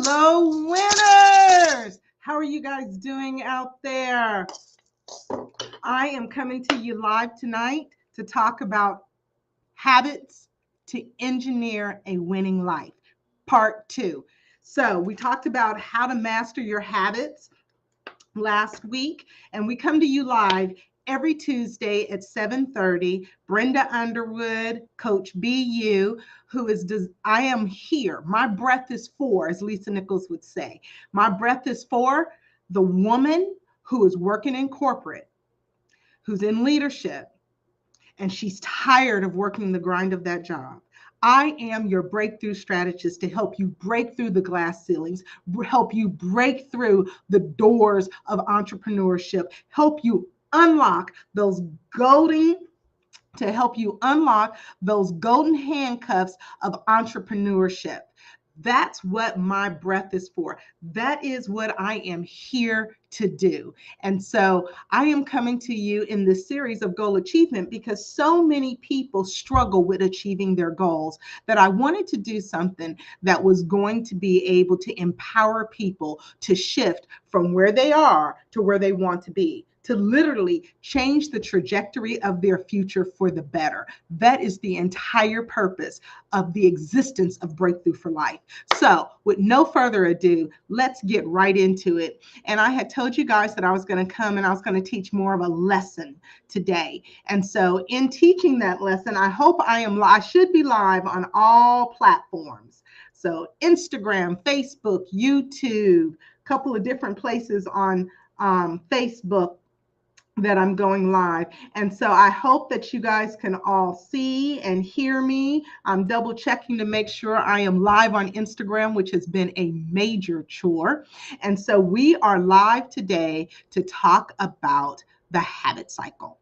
Hello, winners! How are you guys doing out there? I am coming to you live tonight to talk about habits to engineer a winning life, part 2. So we talked about how to master your habits last week, and we come to you live every Tuesday at 7:30. Brenda Underwood, Coach BU, who is, I am here. My breath is for, as Lisa Nichols would say. My breath is for the woman who is working in corporate, who's in leadership, and she's tired of working the grind of that job. I am your breakthrough strategist to help you break through the glass ceilings, help you break through the doors of entrepreneurship, help you unlock those golden to help you unlock those golden handcuffs of entrepreneurship. That's what my breath is for. That is what I am here to do. And so I am coming to you in this series of goal achievement because so many people struggle with achieving their goals that I wanted to do something that was going to be able to empower people to shift from where they are to where they want to be, to literally change the trajectory of their future for the better. That is the entire purpose of the existence of Breakthrough for Life. So with no further ado, let's get right into it. And I had told you guys that I was going to come and I was going to teach more of a lesson today. And so in teaching that lesson, I hope I should be live on all platforms. So Instagram, Facebook, YouTube, a couple of different places on Facebook that I'm going live. And so I hope that you guys can all see and hear me. I'm double checking to make sure I am live on Instagram, which has been a major chore. And so we are live today to talk about the habit cycle.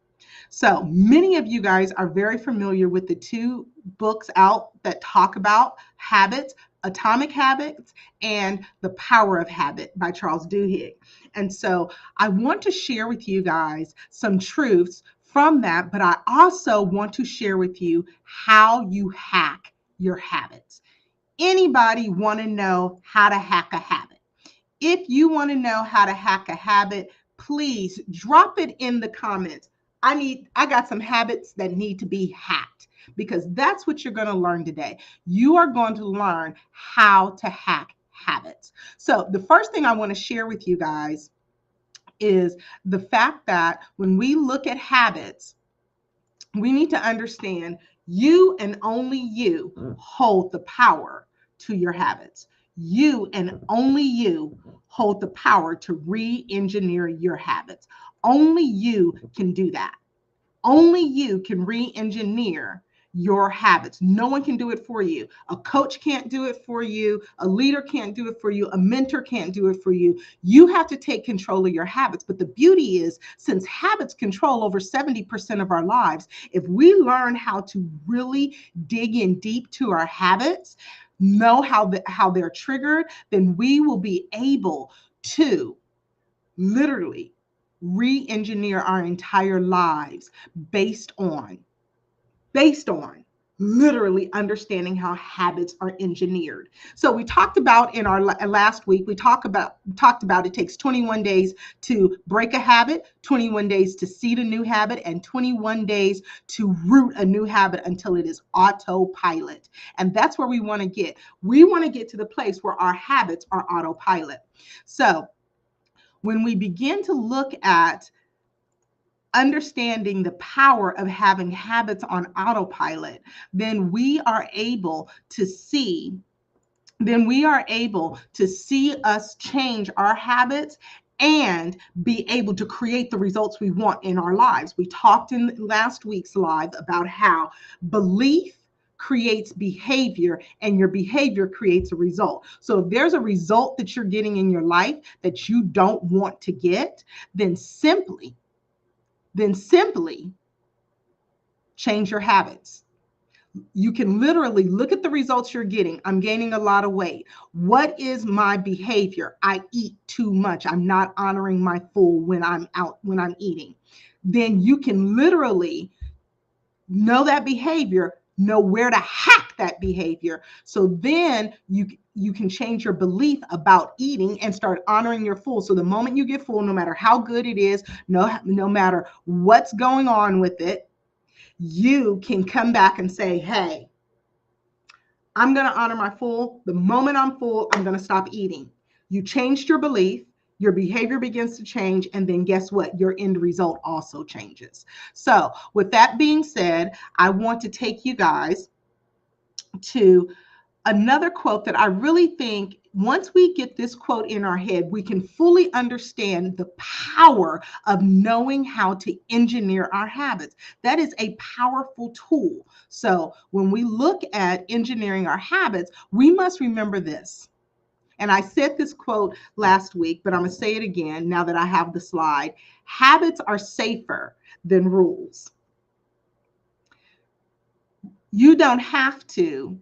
So many of you guys are very familiar with the 2 books out that talk about habits, Atomic Habits and The Power of Habit by Charles Duhigg. And so I want to share with you guys some truths from that, but I also want to share with you how you hack your habits. Anybody want to know how to hack a habit? If you want to know how to hack a habit, please drop it in the comments. I got some habits that need to be hacked, because that's what you're going to learn today. You are going to learn how to hack habits. So the first thing I want to share with you guys is the fact that when we look at habits, we need to understand you and only you hold the power to your habits. You and only you hold the power to re-engineer your habits. Only you can do that. Only you can re-engineer your habits. No one can do it for you. A coach can't do it for you. A leader can't do it for you. A mentor can't do it for you. You have to take control of your habits. But the beauty is, since habits control over 70% of our lives, if we learn how to really dig in deep to our habits, know how they're triggered, then we will be able to literally re-engineer our entire lives based on literally understanding how habits are engineered. So we talked about in our last week, we talked about it takes 21 days to break a habit, 21 days to seed a new habit, and 21 days to root a new habit until it is autopilot. And that's where we want to get. We want to get to the place where our habits are autopilot. So when we begin to look at understanding the power of having habits on autopilot, then we are able to see us change our habits and be able to create the results we want in our lives. We talked in last week's live about how belief creates behavior and your behavior creates a result. So if there's a result that you're getting in your life that you don't want to get, then simply change your habits. You can literally look at the results you're getting. I'm gaining a lot of weight. What is my behavior? I eat too much. I'm not honoring my food when I'm eating. Then you can literally know that behavior, know where to hack that behavior. So then you can change your belief about eating and start honoring your full. So the moment you get full, no matter how good it is, no matter what's going on with it, you can come back and say, hey, I'm going to honor my full. The moment I'm full, I'm going to stop eating. You changed your belief, your behavior begins to change, and then guess what? Your end result also changes. So with that being said, I want to take you guys to another quote that I really think once we get this quote in our head, we can fully understand the power of knowing how to engineer our habits. That is a powerful tool. So when we look at engineering our habits, we must remember this. And I said this quote last week, but I'm going to say it again now that I have the slide. Habits are safer than rules. You don't have to.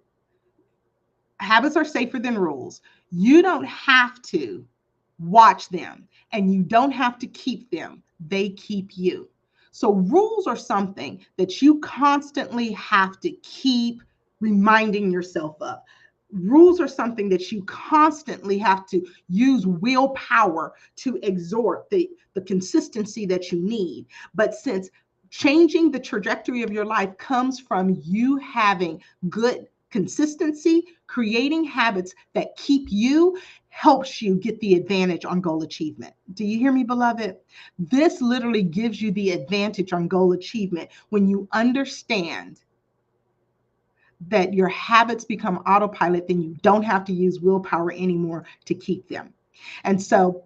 Habits are safer than rules. You don't have to watch them, and you don't have to keep them. They keep you. So rules are something that you constantly have to keep reminding yourself of. Rules are something that you constantly have to use willpower to exhort the consistency that you need. But since changing the trajectory of your life comes from you having good consistency, creating habits that keep you helps you get the advantage on goal achievement. Do you hear me, beloved? This literally gives you the advantage on goal achievement when you understand that your habits become autopilot, then you don't have to use willpower anymore to keep them. And so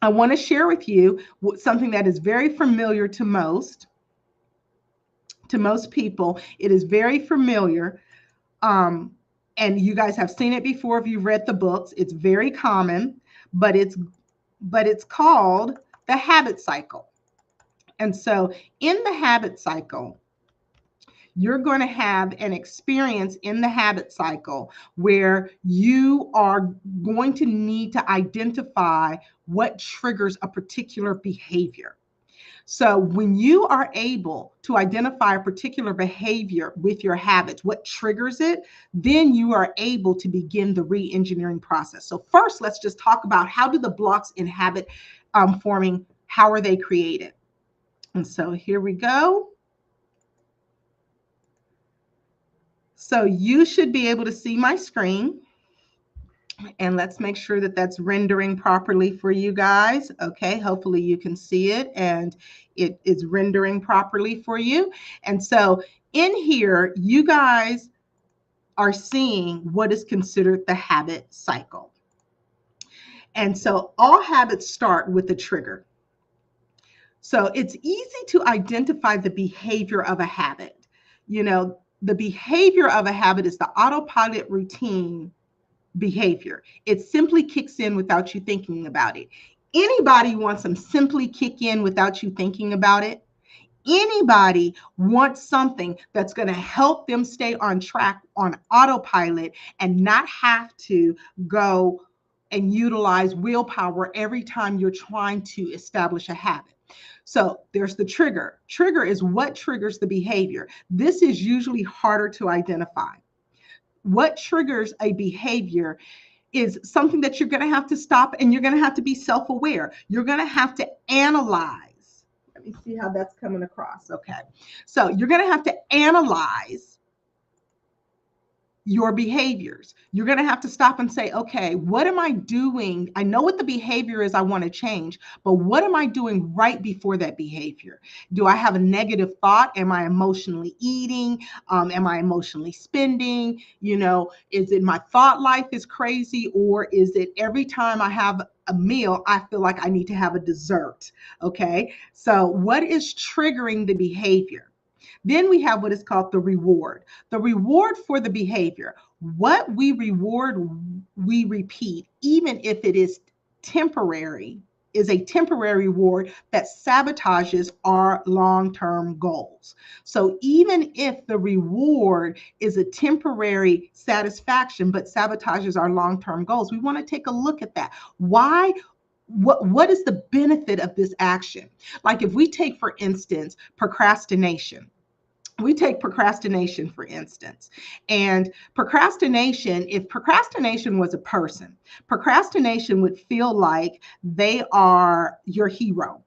I want to share with you something that is very familiar to most people. It is very familiar. And you guys have seen it before if you've read the books. It's very common, but it's called the habit cycle. And so in the habit cycle, you're going to have an experience in the habit cycle where you are going to need to identify what triggers a particular behavior. So when you are able to identify a particular behavior with your habits, what triggers it, then you are able to begin the re-engineering process. So first, let's just talk about how do the blocks in habit forming, how are they created? And so here we go. So you should be able to see my screen. And let's make sure that that's rendering properly for you guys. Okay, hopefully you can see it and it is rendering properly for you. And so in here, you guys are seeing what is considered the habit cycle. And so all habits start with a trigger. So it's easy to identify the behavior of a habit. You know, the behavior of a habit is the autopilot routine behavior. It simply kicks in without you thinking about it. Anybody wants them simply kick in without you thinking about it? Anybody wants something that's going to help them stay on track on autopilot and not have to go and utilize willpower every time you're trying to establish a habit. So there's the trigger. Trigger is what triggers the behavior. This is usually harder to identify. What triggers a behavior is something that you're going to have to stop and you're going to have to be self-aware. You're going to have to analyze. Let me see how that's coming across. Okay. So you're going to have to analyze your behaviors. You're going to have to stop and say, okay, what am I doing? I know what the behavior is I want to change, but what am I doing right before that behavior? Do I have a negative thought? Am I emotionally eating? Am I emotionally spending? You know, is it my thought life is crazy, or is it every time I have a meal, I feel like I need to have a dessert? Okay. So what is triggering the behavior? Then we have what is called the reward. The reward for the behavior. What we reward, we repeat, even if it is temporary, is a temporary reward that sabotages our long-term goals. So even if the reward is a temporary satisfaction but sabotages our long-term goals, we want to take a look at that. Why? What is the benefit of this action? Like if we take, for instance, procrastination. we take procrastination, for instance. And procrastination, if procrastination was a person, procrastination would feel like they are your hero.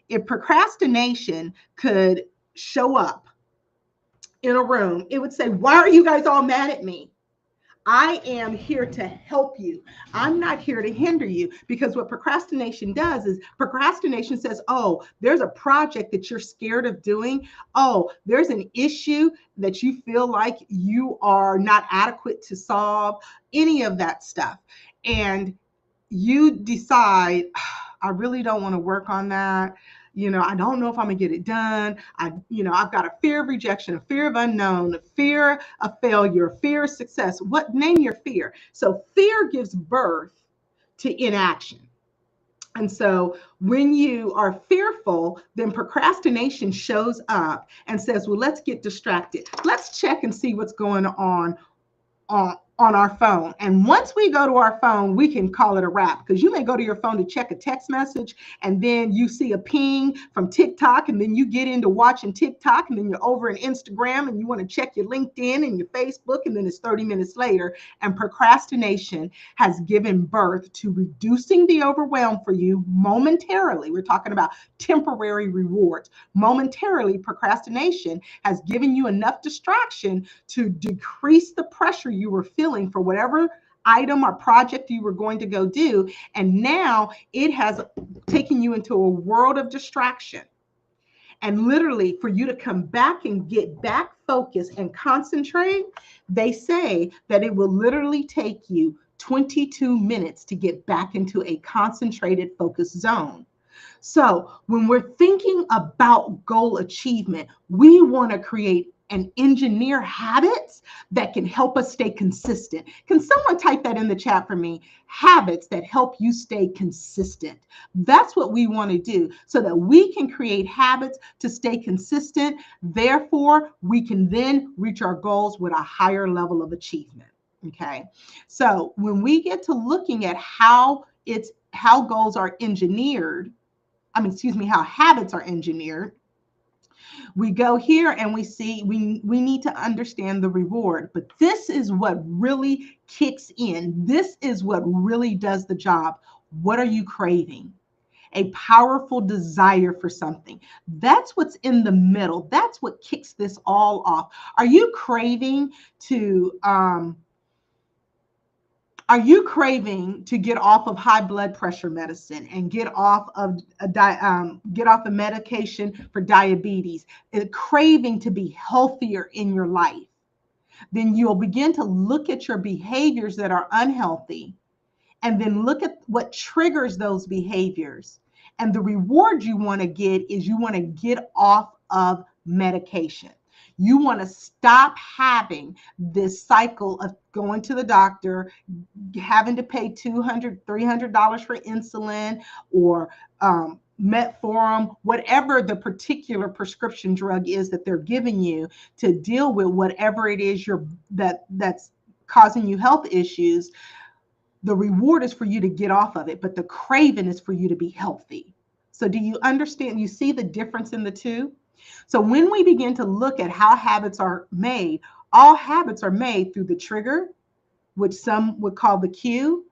If procrastination could show up in a room, it would say, "Why are you guys all mad at me? I am here to help you. I'm not here to hinder you." Because what procrastination does is procrastination says, "Oh, there's a project that you're scared of doing. Oh, there's an issue that you feel like you are not adequate to solve," any of that stuff. And you decide, "I really don't want to work on that. I don't know if I'm gonna get it done. I've got a fear of rejection, a fear of unknown, a fear of failure, a fear of success." Name your fear. So fear gives birth to inaction. And so when you are fearful, then procrastination shows up and says, "Well, let's get distracted. Let's check and see what's going on our phone." And once we go to our phone, we can call it a wrap, because you may go to your phone to check a text message, and then you see a ping from TikTok, and then you get into watching TikTok, and then you're over in Instagram, and you want to check your LinkedIn and your Facebook, and then it's 30 minutes later. And procrastination has given birth to reducing the overwhelm for you momentarily. We're talking about temporary rewards. Momentarily, procrastination has given you enough distraction to decrease the pressure you were feeling for whatever item or project you were going to go do. And now it has taken you into a world of distraction. And literally, for you to come back and get back focused and concentrate, they say that it will literally take you 22 minutes to get back into a concentrated focus zone. So when we're thinking about goal achievement, we want to create and engineer habits that can help us stay consistent. Can someone type that in the chat for me? Habits that help you stay consistent. That's what we want to do, so that we can create habits to stay consistent. Therefore, we can then reach our goals with a higher level of achievement. Okay. So when we get to looking at how goals are engineered, how habits are engineered, we go here and we see we need to understand the reward. But this is what really kicks in. This is what really does the job. What are you craving? A powerful desire for something. That's what's in the middle. That's what kicks this all off. Are you craving to get off of high blood pressure medicine and get off of a medication for diabetes, a craving to be healthier in your life? Then you'll begin to look at your behaviors that are unhealthy, and then look at what triggers those behaviors. And the reward you want to get is you want to get off of medication. You want to stop having this cycle of going to the doctor, having to pay $200, $300 for insulin, or metformin, whatever the particular prescription drug is that they're giving you to deal with whatever it is that's causing you health issues. The reward is for you to get off of it, but the craving is for you to be healthy. So do you understand? You see the difference in the two? So when we begin to look at how habits are made, all habits are made through the trigger, which some would call the cue,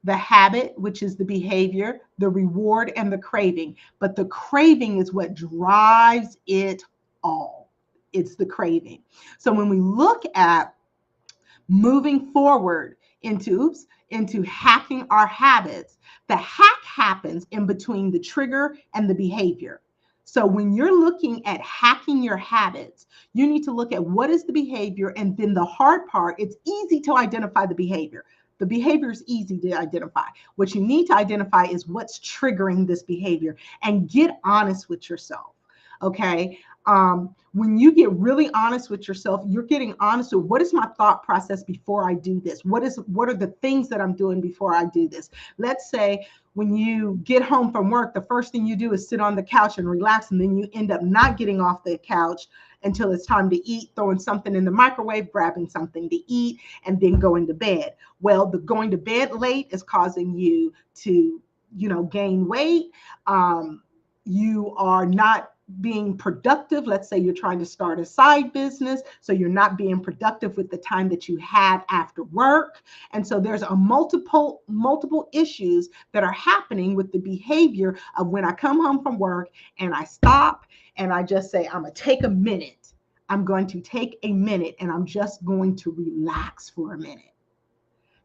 the habit, which is the behavior, the reward, and the craving. But the craving is what drives it all. It's the craving. So when we look at moving forward into hacking our habits, the hack happens in between the trigger and the behavior. So when you're looking at hacking your habits, you need to look at what is the behavior, and then the hard part, it's easy to identify the behavior. The behavior is easy to identify. What you need to identify is what's triggering this behavior, and get honest with yourself. Okay. When you get really honest with yourself, you're getting honest with what is my thought process before I do this? What are the things that I'm doing before I do this? Let's say when you get home from work, the first thing you do is sit on the couch and relax, and then you end up not getting off the couch until it's time to eat, throwing something in the microwave, grabbing something to eat, and then going to bed. Well, the going to bed late is causing you to, gain weight. You are not being productive. Let's say you're trying to start a side business, so you're not being productive with the time that you have after work. And so there's a multiple issues that are happening with the behavior of when I come home from work and I stop and I just say, I'm going to take a minute. I'm going to take a minute and I'm just going to relax for a minute.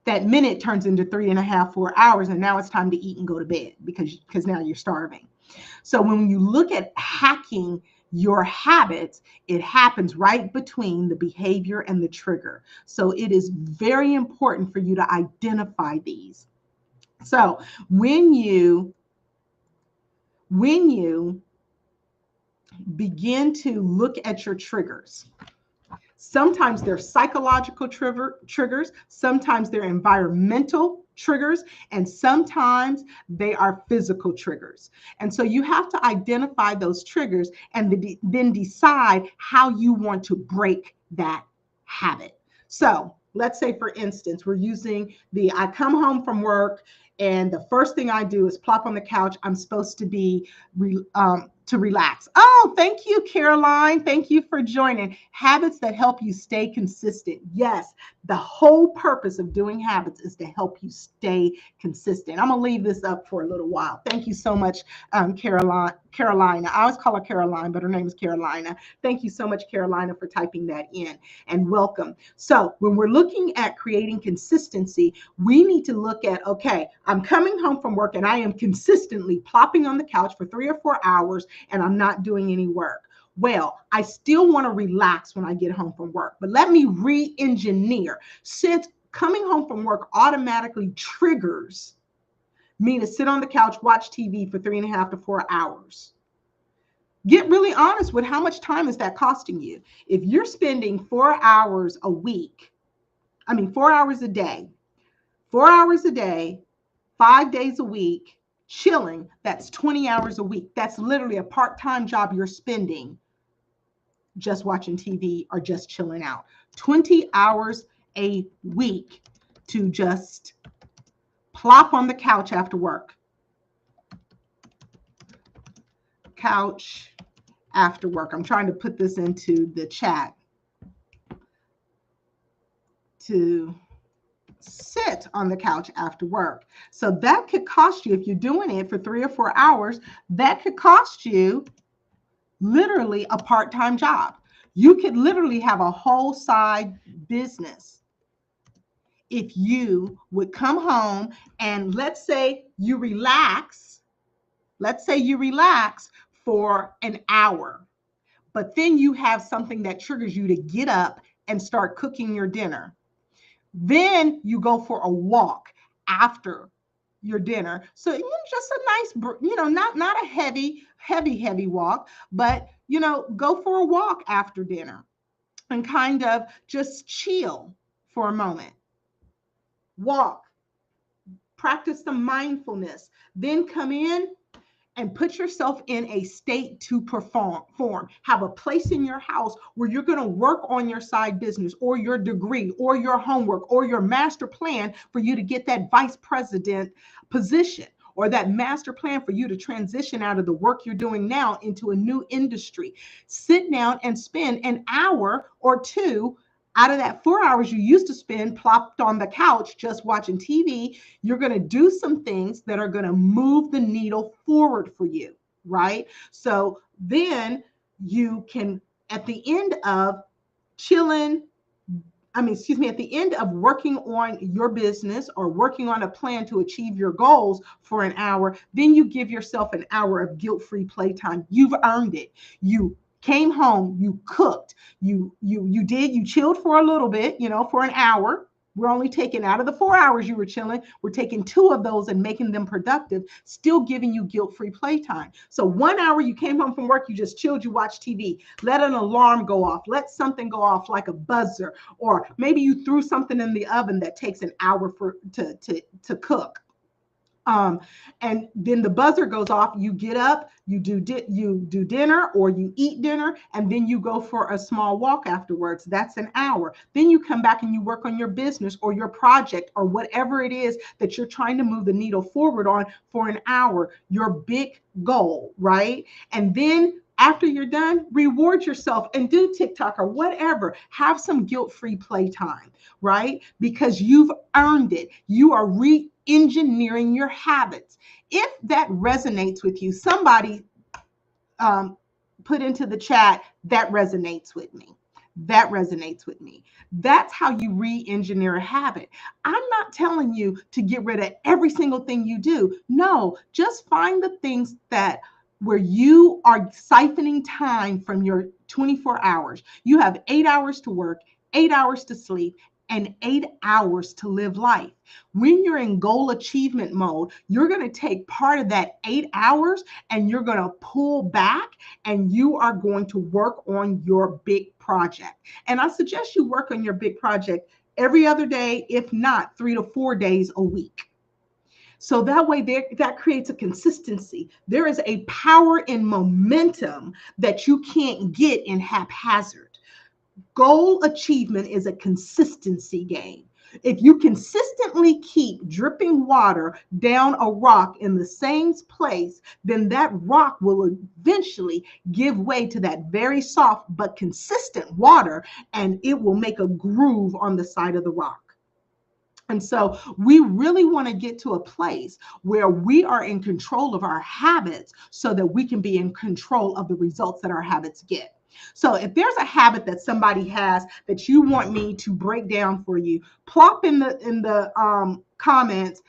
That minute turns into 3.5, 4 hours, and now it's time to eat and go to bed because now you're starving. So when you look at hacking your habits, it happens right between the behavior and the trigger. So it is very important for you to identify these. So when you begin to look at your triggers, sometimes they're psychological triggers, sometimes they're environmental triggers, and sometimes they are physical triggers. And so you have to identify those triggers and then decide how you want to break that habit. So let's say, for instance, we're using I come home from work and the first thing I do is plop on the couch. I'm supposed to be to relax. Oh, thank you, Caroline. Thank you for joining. Habits that help you stay consistent. Yes, the whole purpose of doing habits is to help you stay consistent. I'm going to leave this up for a little while. Thank you so much, Carolina. I always call her Caroline, but her name is Carolina. Thank you so much, Carolina, for typing that in, and welcome. So when we're looking at creating consistency, we need to look at, okay, I'm coming home from work and I am consistently plopping on the couch for 3 or 4 hours and I'm not doing any work. Well, I still want to relax when I get home from work, but let me re-engineer. Since coming home from work automatically triggers me to sit on the couch, watch TV for 3.5 to 4 hours. Get really honest with how much time is that costing you. If you're spending 4 hours a week, 4 hours a day, 4 hours a day, 5 days a week, chilling, that's 20 hours a week. That's literally a part-time job you're spending just watching TV or just chilling out. 20 hours a week to just plop on the couch after work. Couch after work. I'm trying to put this into the chat. To sit on the couch after work. So that could cost you, if you're doing it for 3 or 4 hours, that could cost you literally a part-time job. You could literally have a whole side business if you would come home and let's say you relax for an hour, but then you have something that triggers you to get up and start cooking your dinner. Then you go for a walk after your dinner. So just a nice, not a heavy walk, but, go for a walk after dinner and kind of just chill for a moment. Walk, practice some mindfulness, then come in and put yourself in a state to perform. Have a place in your house where you're going to work on your side business or your degree or your homework or your master plan for you to get that vice president position, or that master plan for you to transition out of the work you're doing now into a new industry. Sit down and spend an hour or two out of that 4 hours you used to spend plopped on the couch just watching TV. You're going to do some things that are going to move the needle forward for you, right? So then you can, at the end of at the end of working on your business or working on a plan to achieve your goals for an hour, then you give yourself an hour of guilt-free playtime. You've earned it. You came home, you cooked, you chilled for a little bit, for an hour. We're only taking out of the 4 hours you were chilling, we're taking 2 of those and making them productive, still giving you guilt-free playtime. So 1 hour you came home from work, you just chilled, you watched TV, let an alarm go off, let something go off like a buzzer, or maybe you threw something in the oven that takes an hour to cook. And then the buzzer goes off, you get up, you do dinner or you eat dinner, and then you go for a small walk afterwards. That's an hour. Then you come back and you work on your business or your project or whatever it is that you're trying to move the needle forward on for an hour, your big goal, right? And then After you're done, reward yourself and do TikTok or whatever. Have some guilt-free playtime, right? Because you've earned it. You are re-engineering your habits. If that resonates with you, somebody put into the chat, that resonates with me. That resonates with me. That's how you re-engineer a habit. I'm not telling you to get rid of every single thing you do. No, just find the things that where you are siphoning time from your 24 hours. You have 8 hours to work, 8 hours to sleep, and 8 hours to live life. When you're in goal achievement mode, you're going to take part of that 8 hours and you're going to pull back and you are going to work on your big project. And I suggest you work on your big project every other day, if not 3 to 4 days a week. So that way that creates a consistency. There is a power in momentum that you can't get in haphazard. Goal achievement is a consistency game. If you consistently keep dripping water down a rock in the same place, then that rock will eventually give way to that very soft but consistent water, and it will make a groove on the side of the rock. And so we really want to get to a place where we are in control of our habits so that we can be in control of the results that our habits get. So if there's a habit that somebody has that you want me to break down for you, plop in the comments,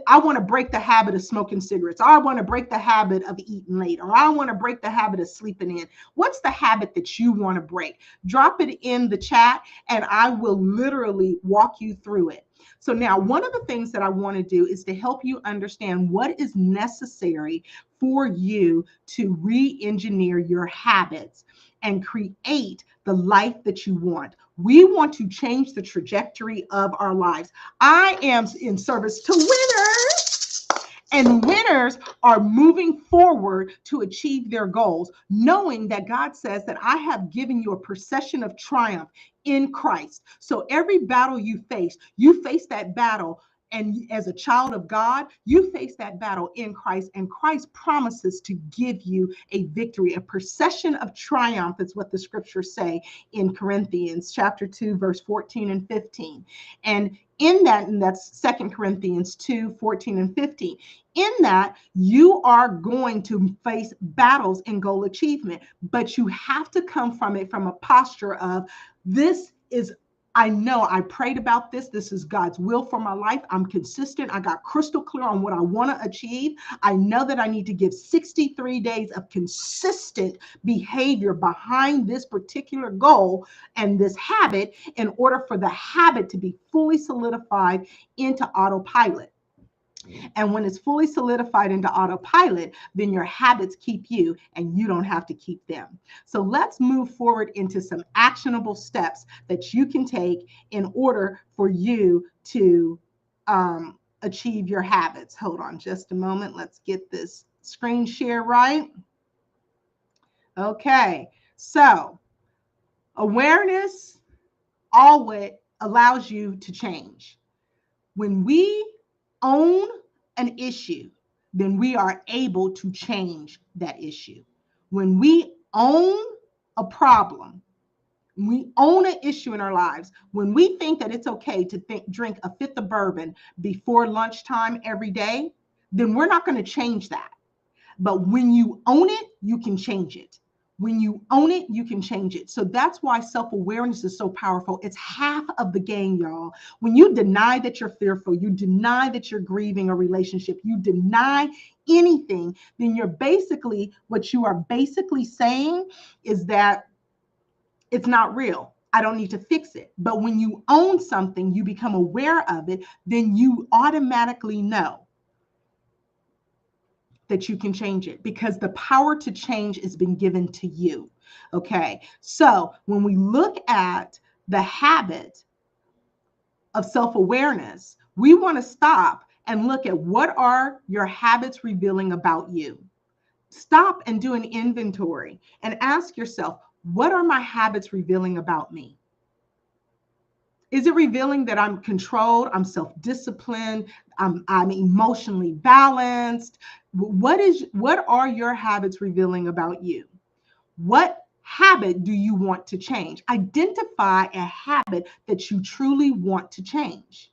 I want to break the habit of smoking cigarettes, or I want to break the habit of eating late, or I want to break the habit of sleeping in. What's the habit that you want to break? Drop it in the chat and I will literally walk you through it. So now one of the things that I want to do is to help you understand what is necessary for you to re-engineer your habits and create the life that you want. We want to change the trajectory of our lives. I am in service to winners, and winners are moving forward to achieve their goals, knowing that God says that I have given you a procession of triumph in Christ. So every battle you face that battle. And as a child of God, you face that battle in Christ, and Christ promises to give you a victory. A procession of triumph is what the scriptures say in Corinthians chapter 2, verse 14 and 15. And in that, and that's 2 Corinthians 2, 14 and 15. In that, you are going to face battles in goal achievement, but you have to come from it from a posture of, this is, I know I prayed about this. This is God's will for my life. I'm consistent. I got crystal clear on what I want to achieve. I know that I need to give 63 days of consistent behavior behind this particular goal and this habit in order for the habit to be fully solidified into autopilot. And when it's fully solidified into autopilot, then your habits keep you and you don't have to keep them. So let's move forward into some actionable steps that you can take in order for you to achieve your habits. Hold on just a moment. Let's get this screen share right. Okay, so awareness always allows you to change. When we own an issue, then we are able to change that issue. When we own a problem, we own an issue in our lives, when we think that it's okay to drink a fifth of bourbon before lunchtime every day, then we're not going to change that. But when you own it, you can change it. When you own it, you can change it. So that's why self-awareness is so powerful. It's half of the game, y'all. When you deny that you're fearful, you deny that you're grieving a relationship, you deny anything, then what you are basically saying is that it's not real. I don't need to fix it. But when you own something, you become aware of it, then you automatically know that you can change it, because the power to change has been given to you. Okay, so when we look at the habit of self-awareness, we want to stop and look at what are your habits revealing about you. Stop and do an inventory and ask yourself, what are my habits revealing about me? Is it revealing that I'm controlled, I'm self-disciplined, I'm emotionally balanced? What are your habits revealing about you? What habit do you want to change? Identify a habit that you truly want to change.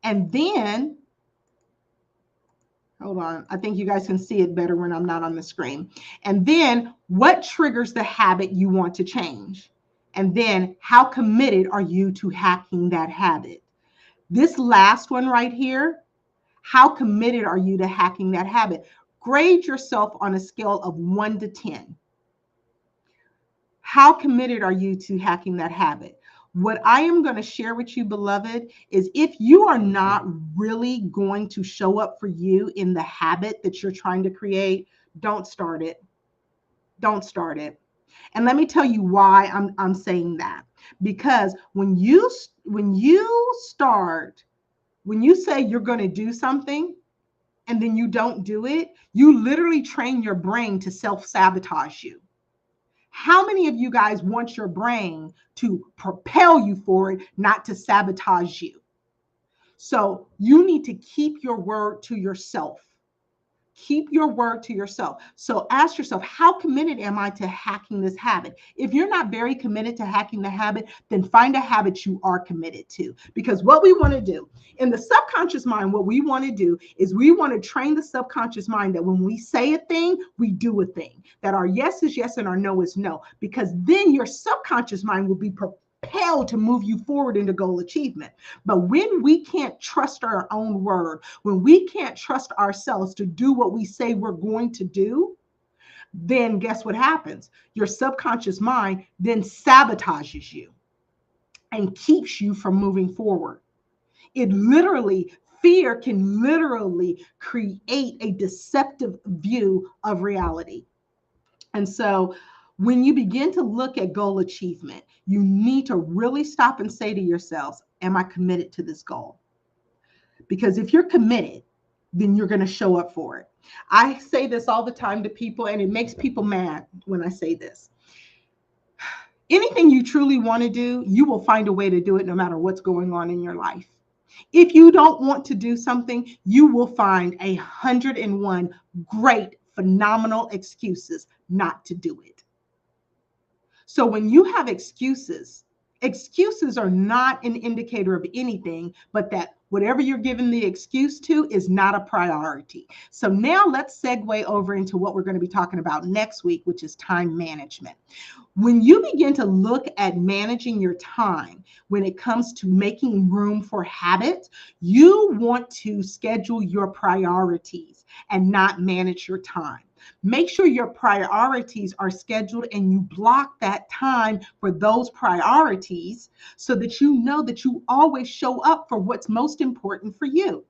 And then, hold on, I think you guys can see it better when I'm not on the screen. And then, what triggers the habit you want to change? And then, how committed are you to hacking that habit? This last one right here, how committed are you to hacking that habit? Grade yourself on a scale of 1 to 10. How committed are you to hacking that habit? What I am going to share with you, beloved, is if you are not really going to show up for you in the habit that you're trying to create, don't start it. Don't start it. And let me tell you why I'm saying that. Because when you say you're going to do something and then you don't do it, you literally train your brain to self-sabotage you. How many of you guys want your brain to propel you forward, not to sabotage you? So you need to keep your word to yourself. Keep your word to yourself. So ask yourself, how committed am I to hacking this habit? If you're not very committed to hacking the habit, then find a habit you are committed to. Because what we want to do in the subconscious mind, what we want to do is we want to train the subconscious mind that when we say a thing, we do a thing. That our yes is yes and our no is no. Because then your subconscious mind will be propelled to move you forward into goal achievement. But when we can't trust our own word, when we can't trust ourselves to do what we say we're going to do, then guess what happens? Your subconscious mind then sabotages you and keeps you from moving forward. Fear can literally create a deceptive view of reality. And so when you begin to look at goal achievement, you need to really stop and say to yourselves, am I committed to this goal? Because if you're committed, then you're going to show up for it. I say this all the time to people, and it makes people mad when I say this. Anything you truly want to do, you will find a way to do it no matter what's going on in your life. If you don't want to do something, you will find 101 great, phenomenal excuses not to do it. So when you have excuses are not an indicator of anything, but that whatever you're giving the excuse to is not a priority. So now let's segue over into what we're going to be talking about next week, which is time management. When you begin to look at managing your time, when it comes to making room for habits, you want to schedule your priorities and not manage your time. Make sure your priorities are scheduled and you block that time for those priorities so that you know that you always show up for what's most important for you.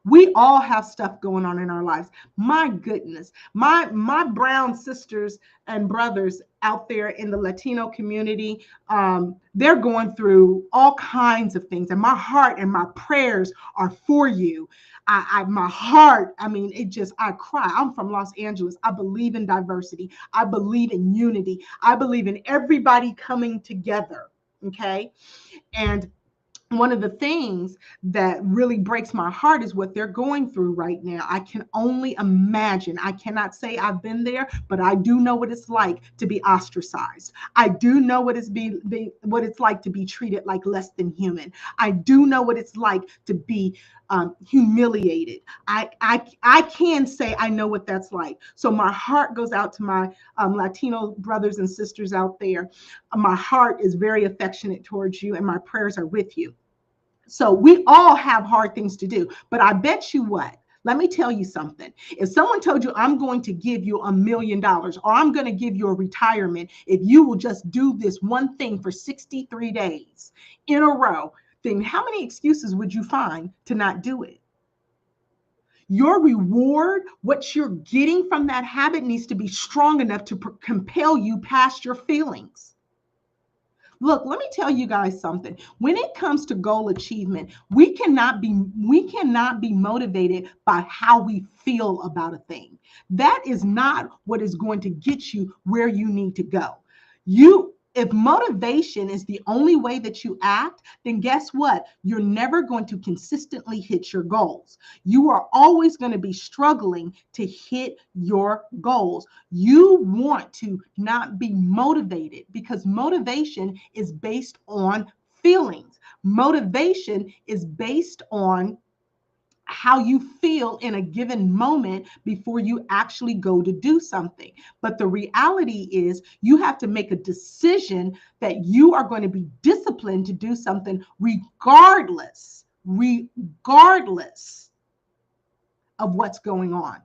We all have stuff going on in our lives. My goodness, my brown sisters and brothers out there in the Latino community, they're going through all kinds of things. And my heart and my prayers are for you. My heart, I cry. I'm from Los Angeles. I believe in diversity. I believe in unity. I believe in everybody coming together. Okay. And one of the things that really breaks my heart is what they're going through right now. I can only imagine. I cannot say I've been there, but I do know what it's like to be ostracized. I do know what it's like to be treated like less than human. I do know what it's like to be humiliated. I can say I know what that's like. So my heart goes out to my Latino brothers and sisters out there. My heart is very affectionate towards you, and my prayers are with you. So we all have hard things to do, but I bet you what, let me tell you something. If someone told you, I'm going to give you $1 million or I'm going to give you a retirement if you will just do this one thing for 63 days in a row, then how many excuses would you find to not do it? Your reward, what you're getting from that habit, needs to be strong enough to compel you past your feelings. Look, let me tell you guys something. When it comes to goal achievement, we cannot be motivated by how we feel about a thing. That is not what is going to get you where you need to go. If motivation is the only way that you act, then guess what? You're never going to consistently hit your goals. You are always going to be struggling to hit your goals. You want to not be motivated because motivation is based on feelings. Motivation is based on how you feel in a given moment before you actually go to do something. But the reality is you have to make a decision that you are going to be disciplined to do something regardless of what's going on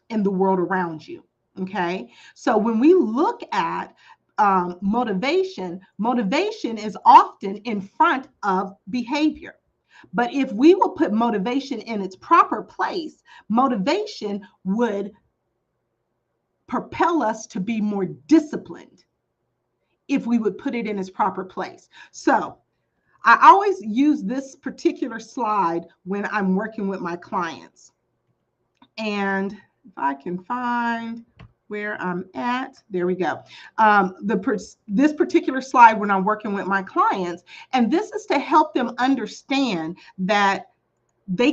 in the world around you. Okay. So when we look at motivation is often in front of behavior. But if we will put motivation in its proper place, motivation would propel us to be more disciplined if we would put it in its proper place. So I always use this particular slide when I'm working with my clients. And if I can find where I'm at, there we go. This particular slide when I'm working with my clients, and this is to help them understand that you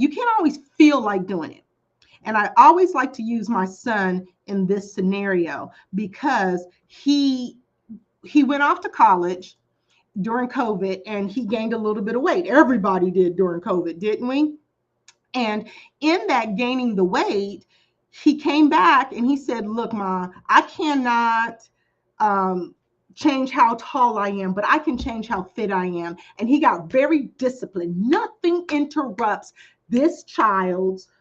can't always feel like doing it. And I always like to use my son in this scenario because he went off to college during COVID and he gained a little bit of weight. Everybody did during COVID, didn't we? And in that gaining the weight, he came back and he said, look, Ma, I cannot change how tall I am, but I can change how fit I am. And he got very disciplined. Nothing interrupts this child's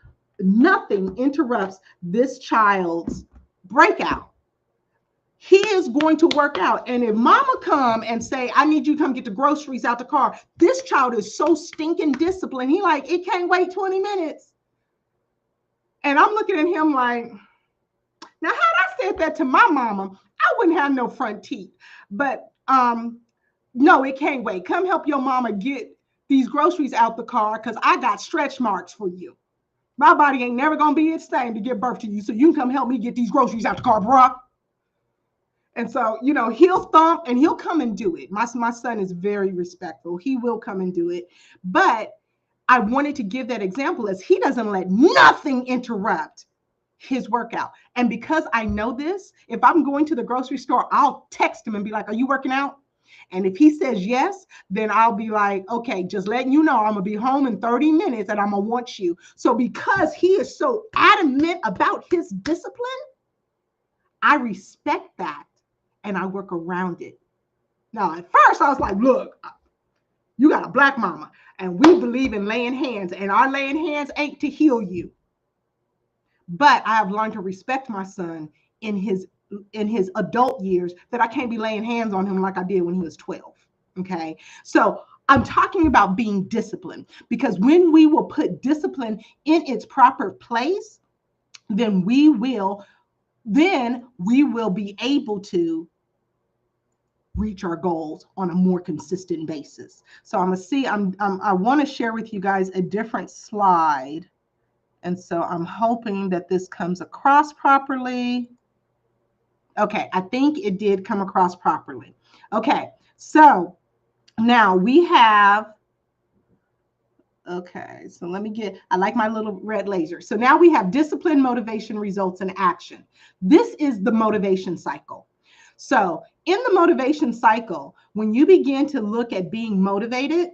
breakout. He is going to work out. And if mama come and say, I need you to come get the groceries out the car, this child is so stinking disciplined. He like, it can't wait 20 minutes. And I'm looking at him like, now, had I said that to my mama, I wouldn't have no front teeth. But no, it can't wait. Come help your mama get these groceries out the car because I got stretch marks for you. My body ain't never going to be the same to give birth to you. So you can come help me get these groceries out the car, bruh. And so, you know, he'll thump and he'll come and do it. My son is very respectful. He will come and do it. But I wanted to give that example as he doesn't let nothing interrupt his workout. And because I know this, if I'm going to the grocery store, I'll text him and be like, are you working out? And if he says yes, then I'll be like, okay, just letting you know, I'm going to be home in 30 minutes and I'm going to want you. So because he is so adamant about his discipline, I respect that and I work around it. Now, at first I was like, look, you got a black mama and we believe in laying hands and our laying hands ain't to heal you. But I have learned to respect my son in his adult years that I can't be laying hands on him like I did when he was 12. Okay. So I'm talking about being disciplined because when we will put discipline in its proper place, then we will be able to reach our goals on a more consistent basis. So I want to share with you guys a different slide. And so I'm hoping that this comes across properly. Okay, I think it did come across properly. Okay, so now we have, okay, so I like my little red laser. So now we have discipline, motivation, results, and action. This is the motivation cycle. So in the motivation cycle, when you begin to look at being motivated,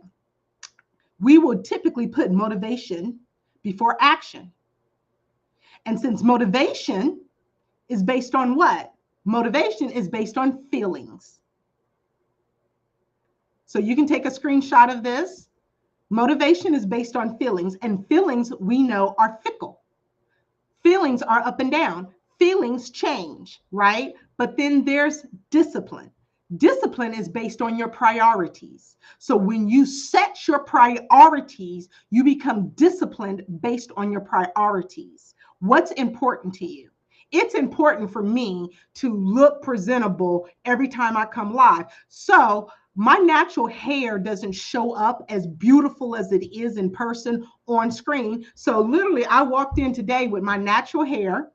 we would typically put motivation before action. And since motivation is based on what? Motivation is based on feelings. So you can take a screenshot of this. Motivation is based on feelings, and feelings we know are fickle. Feelings are up and down. Feelings change, right? But then there's discipline. Discipline is based on your priorities. So when you set your priorities, you become disciplined based on your priorities. What's important to you? It's important for me to look presentable every time I come live. So my natural hair doesn't show up as beautiful as it is in person on screen. So literally, I walked in today with my natural hair.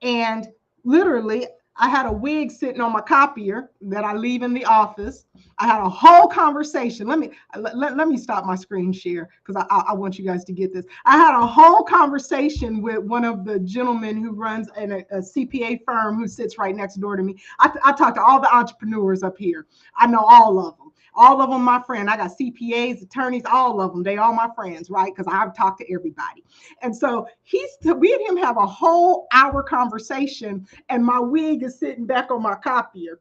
And literally, I had a wig sitting on my copier that I leave in the office. I had a whole conversation. Let me stop my screen share because I want you guys to get this. I had a whole conversation with one of the gentlemen who runs a CPA firm who sits right next door to me. I talk to all the entrepreneurs up here. I know all of them. All of them my friend. I got CPAs, attorneys, all of them. They all my friends, right? Because I've talked to everybody. And so we and him have a whole hour conversation, and my wig is sitting back on my copier.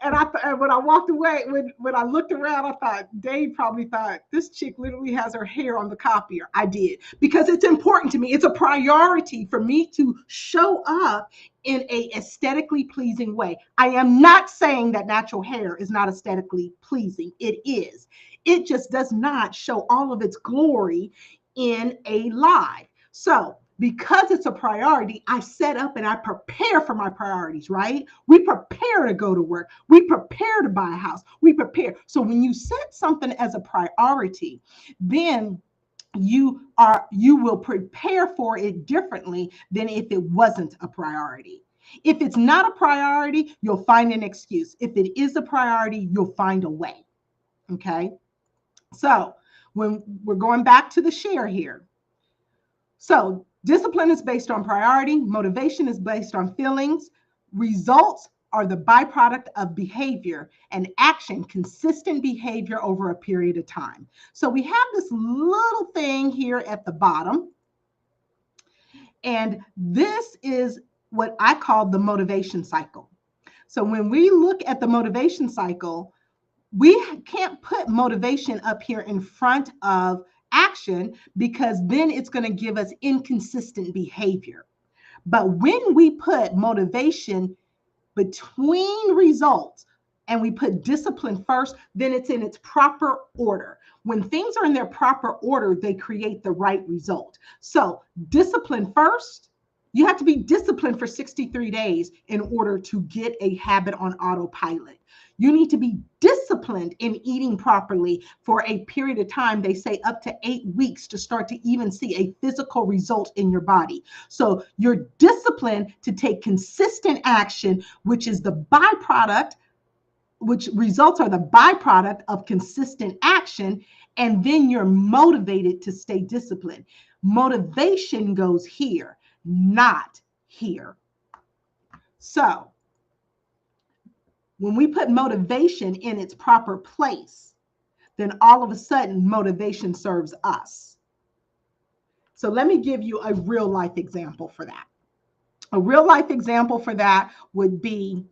And when I walked away, when I looked around, I thought Dave probably thought this chick literally has her hair on the copier. I did, because it's important to me. It's a priority for me to show up in a aesthetically pleasing way. I am not saying that natural hair is not aesthetically pleasing. It is. It just does not show all of its glory in a live. So because it's a priority, I set up and I prepare for my priorities, right? We prepare to go to work. We prepare to buy a house. We prepare. So when you set something as a priority, then you will prepare for it differently than if it wasn't a priority. If it's not a priority, you'll find an excuse. If it is a priority, you'll find a way. Okay. So when we're going back to the share here. So discipline is based on priority. Motivation is based on feelings. Results are the byproduct of behavior and action, consistent behavior over a period of time. So we have this little thing here at the bottom. And this is what I call the motivation cycle. So when we look at the motivation cycle, we can't put motivation up here in front of action, because then it's going to give us inconsistent behavior. But when we put motivation between results and we put discipline first, then it's in its proper order. When things are in their proper order, they create the right result. So discipline first. You have to be disciplined for 63 days in order to get a habit on autopilot. You need to be disciplined in eating properly for a period of time. They say up to 8 weeks to start to even see a physical result in your body. So you're disciplined to take consistent action, which is the byproduct, which results are the byproduct of consistent action. And then you're motivated to stay disciplined. Motivation goes here, not here. So when we put motivation in its proper place, then all of a sudden motivation serves us. So let me give you a real life example for that. A real life example for that would be,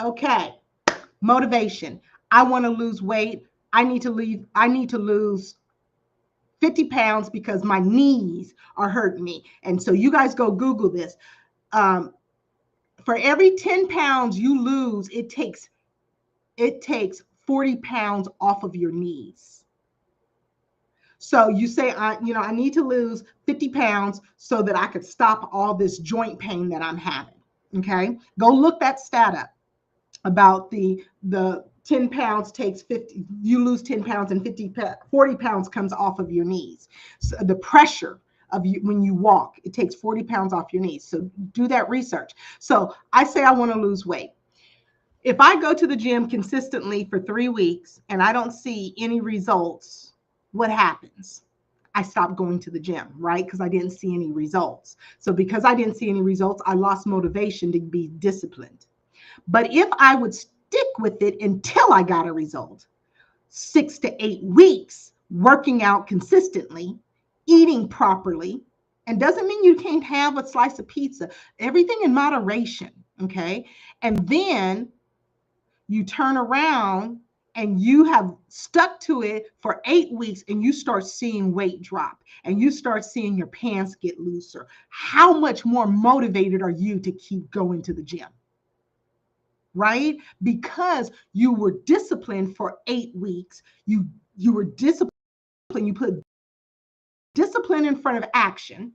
okay, motivation. I want to lose weight. I need to lose 50 pounds because my knees are hurting me. And so you guys go Google this. For every 10 pounds you lose, it takes 40 pounds off of your knees. So you say, I need to lose 50 pounds so that I could stop all this joint pain that I'm having. Okay. Go look that stat up about the 10 pounds takes 50, you lose 10 pounds and 40 pounds comes off of your knees. So the pressure of you when you walk, it takes 40 pounds off your knees. So do that research. So I say I want to lose weight. If I go to the gym consistently for 3 weeks and I don't see any results, what happens? I stopped going to the gym, right? Because I didn't see any results. So because I didn't see any results, I lost motivation to be disciplined. But if I would stick with it until I got a result, 6 to 8 weeks, working out consistently, eating properly, and doesn't mean you can't have a slice of pizza, everything in moderation, okay? And then you turn around and you have stuck to it for 8 weeks and you start seeing weight drop and you start seeing your pants get looser. How much more motivated are you to keep going to the gym? Right? Because you were disciplined for 8 weeks. You were disciplined. You put discipline in front of action.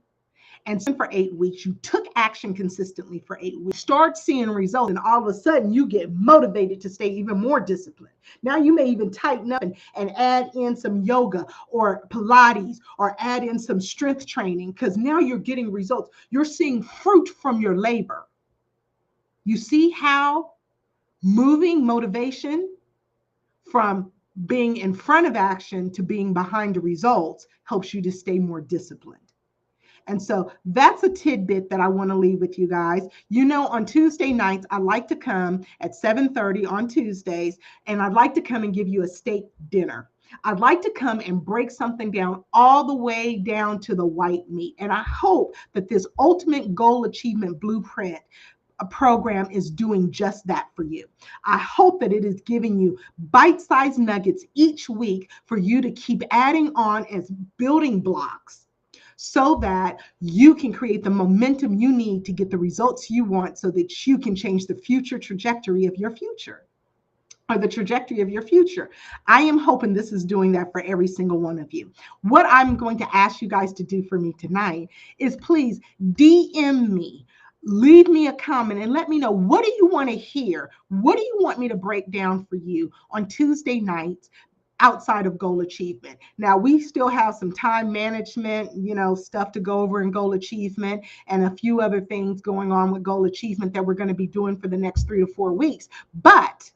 and for 8 weeks, you took action consistently for 8 weeks, start seeing results, and all of a sudden you get motivated to stay even more disciplined. Now you may even tighten up and add in some yoga or Pilates or add in some strength training, because now you're getting results. You're seeing fruit from your labor. You see how moving motivation from being in front of action to being behind the results helps you to stay more disciplined. And so that's a tidbit that I want to leave with you guys. You know, on Tuesday nights, I like to come at 7:30 on Tuesdays, and I'd like to come and give you a steak dinner. I'd like to come and break something down all the way down to the white meat. And I hope that this ultimate goal achievement blueprint a program is doing just that for you. I hope that it is giving you bite-sized nuggets each week for you to keep adding on as building blocks, so that you can create the momentum you need to get the results you want, so that you can change the future trajectory of your future, or the trajectory of your future. I am hoping this is doing that for every single one of you. What I'm going to ask you guys to do for me tonight is please DM me. Leave me a comment and let me know, what do you want to hear? What do you want me to break down for you on Tuesday nights outside of goal achievement? Now, we still have some time management, stuff to go over in goal achievement, and a few other things going on with goal achievement that we're going to be doing for the next 3 to 4 weeks. But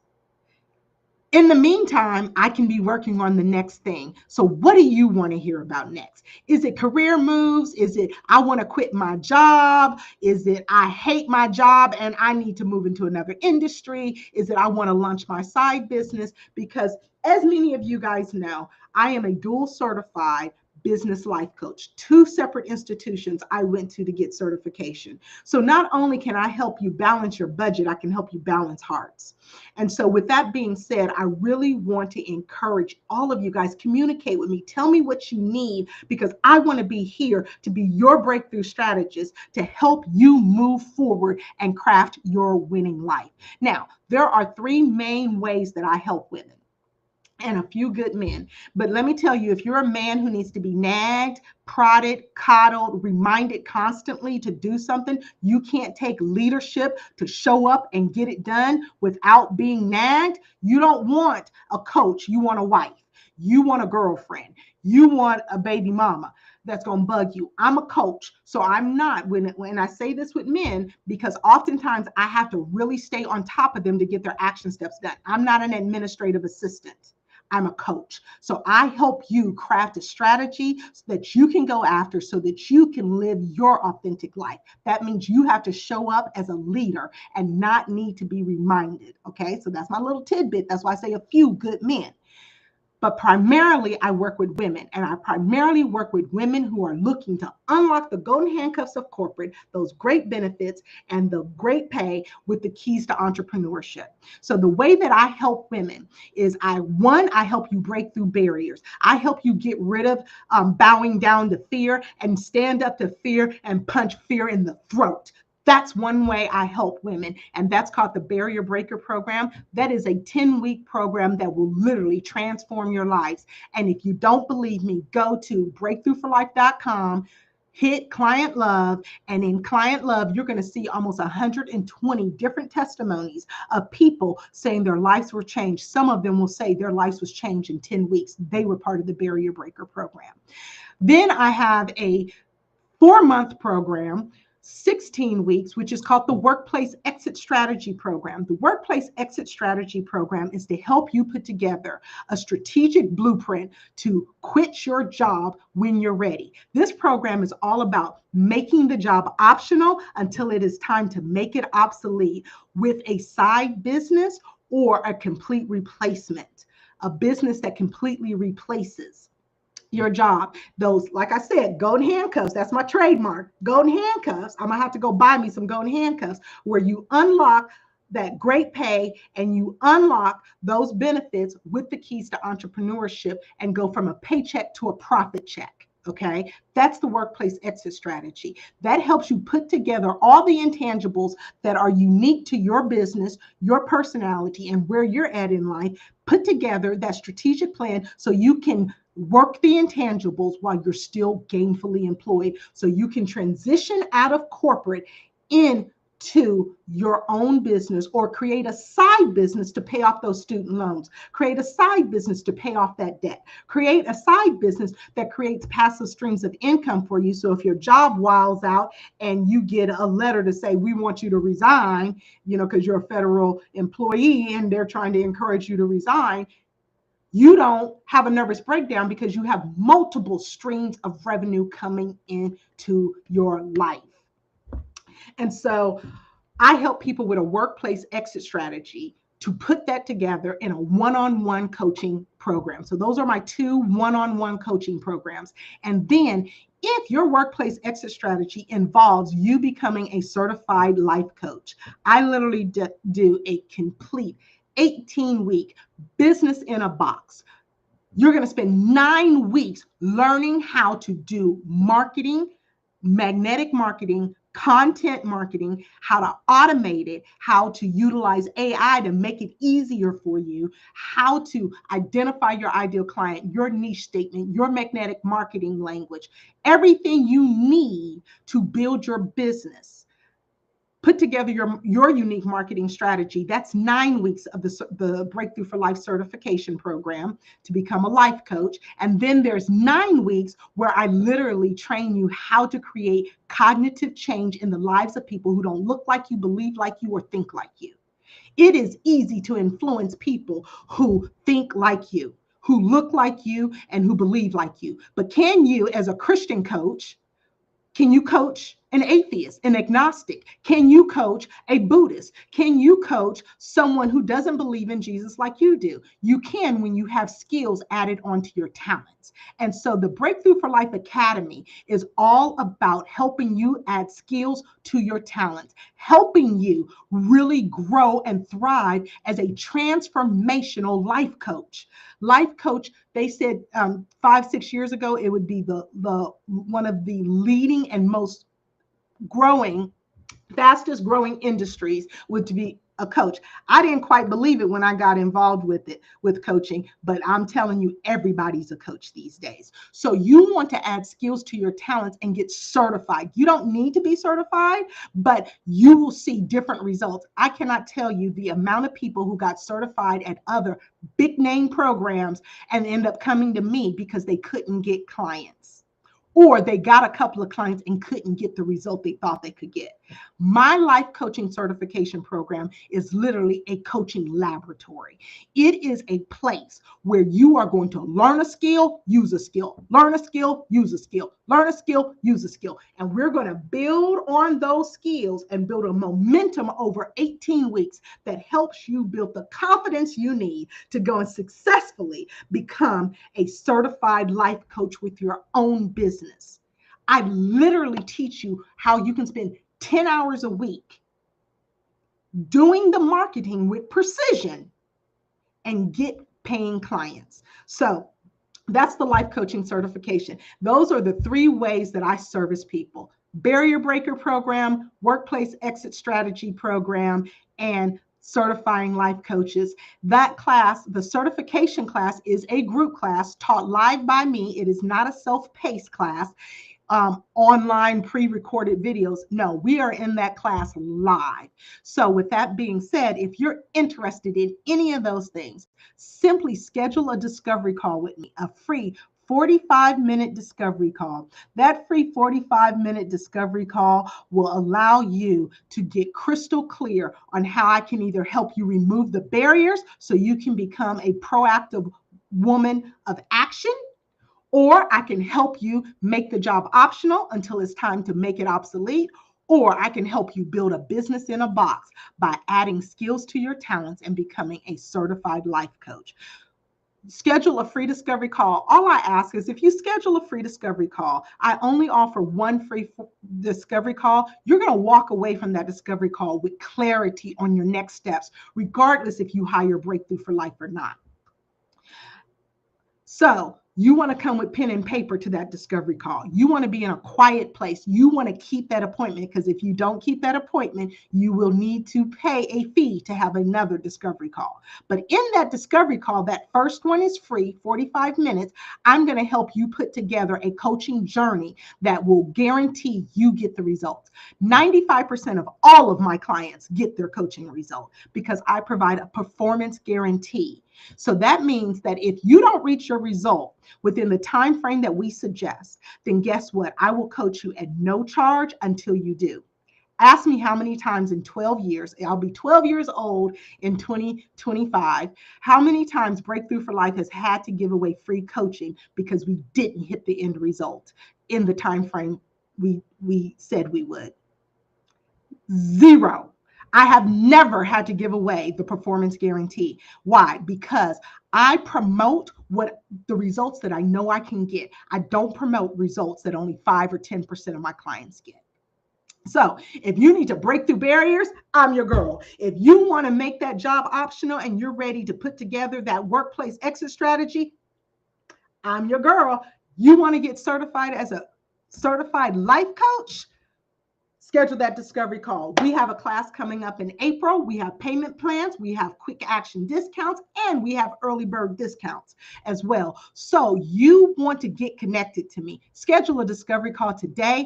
in the meantime, I can be working on the next thing. So what do you want to hear about next? Is it career moves? Is it I want to quit my job? Is it I hate my job and I need to move into another industry? Is it I want to launch my side business? Because as many of you guys know, I am a dual certified business life coach. 2 separate institutions I went to get certification. So not only can I help you balance your budget, I can help you balance hearts. And so with that being said, I really want to encourage all of you guys, communicate with me. Tell me what you need, because I want to be here to be your breakthrough strategist to help you move forward and craft your winning life. Now, there are 3 main ways that I help women and a few good men. But let me tell you, if you're a man who needs to be nagged, prodded, coddled, reminded constantly to do something, you can't take leadership to show up and get it done without being nagged. You don't want a coach. You want a wife. You want a girlfriend. You want a baby mama that's going to bug you. I'm a coach. So I'm not, when I say this with men, because oftentimes I have to really stay on top of them to get their action steps done. I'm not an administrative assistant. I'm a coach. So I help you craft a strategy so that you can go after, so that you can live your authentic life. That means you have to show up as a leader and not need to be reminded. Okay, so that's my little tidbit. That's why I say a few good men. But primarily, I work with women, and I primarily work with women who are looking to unlock the golden handcuffs of corporate, those great benefits and the great pay with the keys to entrepreneurship. So the way that I help women is I help you break through barriers. I help you get rid of bowing down to fear and stand up to fear and punch fear in the throat. That's one way I help women, and that's called the Barrier Breaker Program. That is a 10-week program that will literally transform your lives. And if you don't believe me, go to breakthroughforlife.com, hit Client Love, and in Client Love, you're going to see almost 120 different testimonies of people saying their lives were changed. Some of them will say their lives was changed in 10 weeks. They were part of the Barrier Breaker Program. Then I have a 4-month program, 16 weeks, which is called the Workplace Exit Strategy Program. The Workplace Exit Strategy Program is to help you put together a strategic blueprint to quit your job when you're ready. This program is all about making the job optional until it is time to make it obsolete with a side business or a complete replacement, a business that completely replaces your job. Those, like I said, golden handcuffs, that's my trademark. Golden handcuffs. I'm gonna have to go buy me some golden handcuffs where you unlock that great pay and you unlock those benefits with the keys to entrepreneurship and go from a paycheck to a profit check. Okay, that's the workplace exit strategy. That helps you put together all the intangibles that are unique to your business, your personality, and where you're at in life. Put together that strategic plan so you can Work the intangibles while you're still gainfully employed so you can transition out of corporate into your own business, or create a side business to pay off those student loans, create a side business to pay off that debt, create a side business that creates passive streams of income for you. So if your job wiles out and you get a letter to say, we want you to resign, because you're a federal employee and they're trying to encourage you to resign, you don't have a nervous breakdown because you have multiple streams of revenue coming into your life. And so I help people with a workplace exit strategy to put that together in a one-on-one coaching program. So those are my 2 one-on-one coaching programs. And then if your workplace exit strategy involves you becoming a certified life coach, I literally do a complete 18-week business in a box. You're going to spend 9 weeks learning how to do marketing, magnetic marketing, content marketing, how to automate it, how to utilize AI to make it easier for you, how to identify your ideal client, your niche statement, your magnetic marketing language, everything you need to build your business. Put together your unique marketing strategy. That's 9 weeks of the Breakthrough for Life certification program to become a life coach. And then there's 9 weeks where I literally train you how to create cognitive change in the lives of people who don't look like you, believe like you, or think like you. It is easy to influence people who think like you, who look like you, and who believe like you. But can you, as a Christian coach, can you coach an atheist, an agnostic? Can you coach a Buddhist? Can you coach someone who doesn't believe in Jesus like you do? You can when you have skills added onto your talents. And so the Breakthrough for Life Academy is all about helping you add skills to your talents, helping you really grow and thrive as a transformational life coach. Life coach, they said 5-6 years ago, it would be the one of the leading and most fastest growing industries would be a coach. I didn't quite believe it when I got involved with coaching, but I'm telling you, everybody's a coach these days. So you want to add skills to your talents and get certified. You don't need to be certified, but you will see different results. I cannot tell you the amount of people who got certified at other big name programs and end up coming to me because they couldn't get clients, or they got a couple of clients and couldn't get the result they thought they could get. My life coaching certification program is literally a coaching laboratory. It is a place where you are going to learn a skill, use a skill, learn a skill, use a skill, learn a skill, use a skill. And we're going to build on those skills and build a momentum over 18 weeks that helps you build the confidence you need to go and successfully become a certified life coach with your own business. I literally teach you how you can spend 10 hours a week doing the marketing with precision and get paying clients. So that's the life coaching certification. Those are the 3 ways that I service people: barrier breaker program, workplace exit strategy program, and certifying life coaches. That class, the certification class, is a group class taught live by me. It is not a self-paced class. Online pre-recorded videos. No, we are in that class live. So with that being said, if you're interested in any of those things, simply schedule a discovery call with me, a free 45-minute discovery call. That free 45-minute discovery call will allow you to get crystal clear on how I can either help you remove the barriers so you can become a proactive woman of action, or I can help you make the job optional until it's time to make it obsolete, or I can help you build a business in a box by adding skills to your talents and becoming a certified life coach. Schedule a free discovery call. All I ask is, if you schedule a free discovery call, I only offer one free discovery call. You're going to walk away from that discovery call with clarity on your next steps, regardless if you hire Breakthrough for Life or not. So You want to come with pen and paper to that discovery call. You want to be in a quiet place. You want to keep that appointment, because if you don't keep that appointment, you will need to pay a fee to have another discovery call. But in that discovery call, that first one is free, 45 minutes. I'm going to help you put together a coaching journey that will guarantee you get the results. 95% of all of my clients get their coaching result because I provide a performance guarantee. So that means that if you don't reach your result within the time frame that we suggest, then guess what? I will coach you at no charge until you do. Ask me how many times in 12 years, I'll be 12 years old in 2025, how many times Breakthrough for Life has had to give away free coaching because we didn't hit the end result in the time frame we said we would. Zero. I have never had to give away the performance guarantee. Why? Because I promote what the results that I know I can get. I don't promote results that only 5 or 10% of my clients get. So if you need to break through barriers, I'm your girl. If you want to make that job optional and you're ready to put together that workplace exit strategy, I'm your girl. You want to get certified as a certified life coach? Schedule that discovery call. We have a class coming up in April. We have payment plans, we have quick action discounts, and we have early bird discounts as well. So you want to get connected to me. Schedule a discovery call today.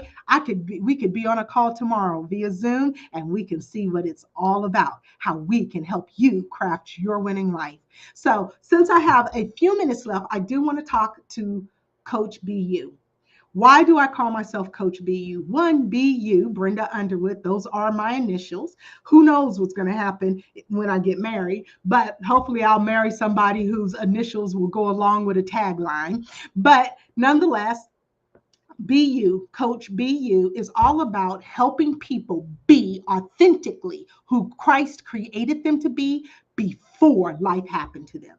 We could be on a call tomorrow via Zoom, and we can see what it's all about, how we can help you craft your winning life. So since I have a few minutes left, I do want to talk to Coach BU. Why do I call myself Coach BU? One, BU, Brenda Underwood. Those are my initials. Who knows what's going to happen when I get married, but hopefully I'll marry somebody whose initials will go along with a tagline. But nonetheless, BU, Coach BU, is all about helping people be authentically who Christ created them to be before life happened to them.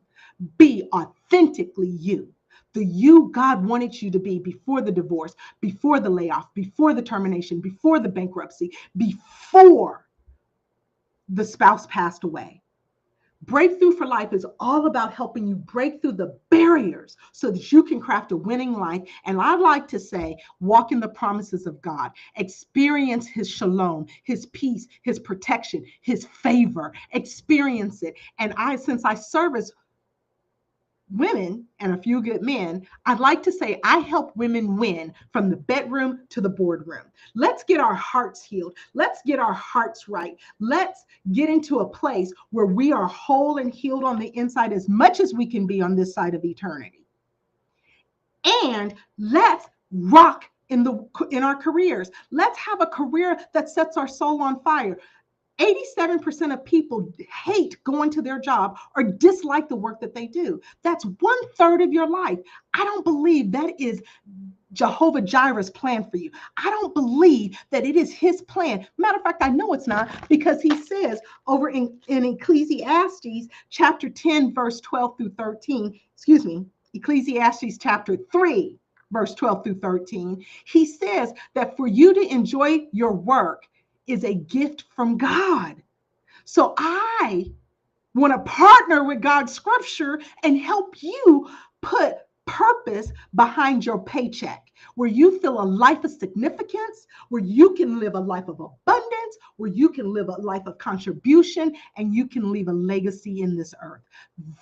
Be authentically you. The you God wanted you to be before the divorce, before the layoff, before the termination, before the bankruptcy, before the spouse passed away. Breakthrough for Life is all about helping you break through the barriers so that you can craft a winning life. And I'd like to say, walk in the promises of God, experience his shalom, his peace, his protection, his favor, experience it. And since I service women and a few good men, I'd like to say I help women win from the bedroom to the boardroom. Let's get our hearts healed. Let's get our hearts right. Let's get into a place where we are whole and healed on the inside as much as we can be on this side of eternity. And let's rock in our careers. Let's have a career that sets our soul on fire. 87% of people hate going to their job or dislike the work that they do. That's 1/3 of your life. I don't believe that is Jehovah Jireh's plan for you. I don't believe that it is his plan. Matter of fact, I know it's not, because he says over in Ecclesiastes chapter 10, verse 12 through 13, Ecclesiastes chapter 3, verse 12 through 13, he says that for you to enjoy your work is a gift from God. So I want to partner with God's scripture and help you put purpose behind your paycheck, where you feel a life of significance, where you can live a life of abundance, where you can live a life of contribution, and you can leave a legacy in this earth.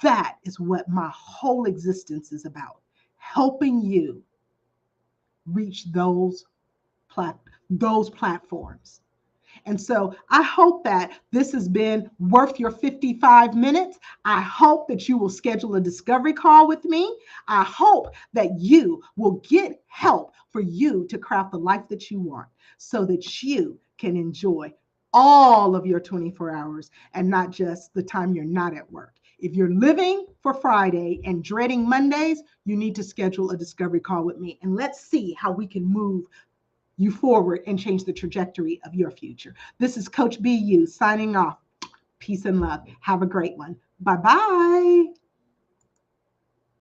That is what my whole existence is about, helping you reach those platforms. And so I hope that this has been worth your 55 minutes. I hope that you will schedule a discovery call with me. I hope that you will get help for you to craft the life that you want so that you can enjoy all of your 24 hours and not just the time you're not at work. If you're living for Friday and dreading Mondays, you need to schedule a discovery call with me, and let's see how we can move you forward and change the trajectory of your future. This is Coach BU signing off. Peace and love. Have a great one. Bye-bye.